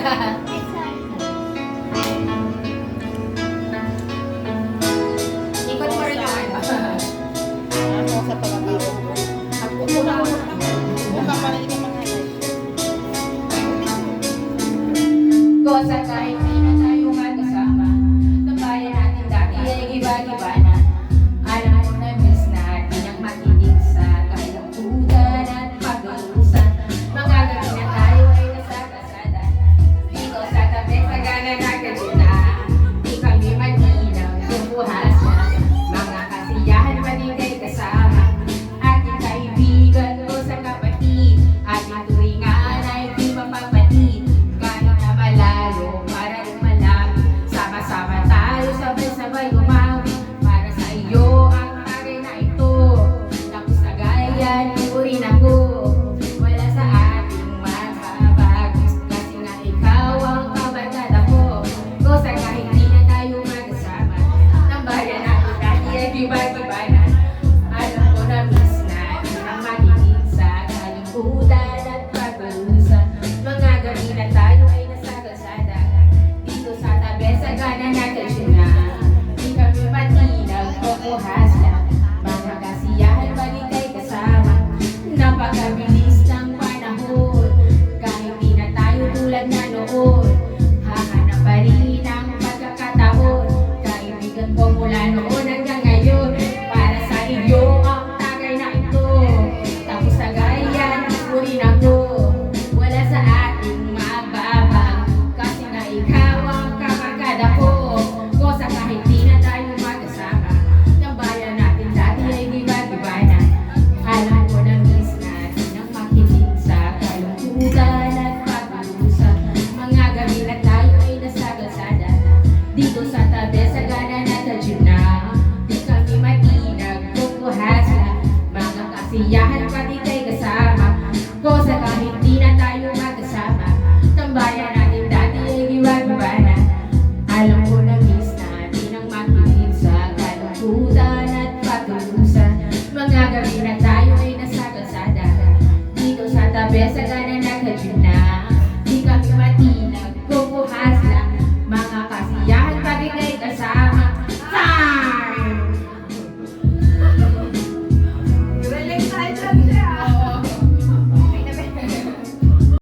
Ikot mo rin yung ano. Ano sa pagkakao? Nagpupula ko na. Mukha pa rin yung mga alay. Kosa kahit di na tayo magkasama. Tambayan natin dati ay iba-iba na. Alam mo na miss natin ang makinig sa kalukutan at pag-uusan. Mga gabi na tayo ay nasa kasada. Dito sa tabi sa gana nagkadyo na. Di kami maginaw, bumuhas na. Mga kasiyahan pa din ay kasama. Ating kaibigan o sa kapatid. Ating turingan ay di mapapatid. Kahit na malayo para lumalapit. Sama-sama tayo sabay-sabay umawi. Para sa iyo ang tagay na ito. Tapos na gaya, libo rin ako. Wala sa ating magbabago. Kasi nga ikaw ang kabarkada ko. Kosa kahit di na tayo magkasama. Tambayan natin dati ay iba-iba na. Alam ko na miss natin ang makinig sa kalungkutan at pag-uusan. Mga gabi na tayo ay nasa kalsada. Dito sa tabi sa gana nagkasya na. Di kami matinag o kuhas lang. Mga kasiyahan pa rin ay kasama. Napakabilis ng panahon. Kahit di na tayo tulad na noon. Hahanap pa rin ang pagkakataon. Kaibigan ko mula noon hanggang ngayon. Para sa iyo ang tagay na ito. Tapos sa gaya, libo rin ako. Wala sa ating mababago. Kasi nga ikaw ang kabarkada ko. Kosa kahit di na tayo magkasama. Tambayan natin dati ay iba-iba na. Alam ko na miss natin ang makinig sa kalungkutan at pag-uusap. Mga gabi na tayo ay nasa kalsada. Dito sa tabi sa gana na tadyo na. Di kami matinag, kukuhas lang. Mga kasiyahan pa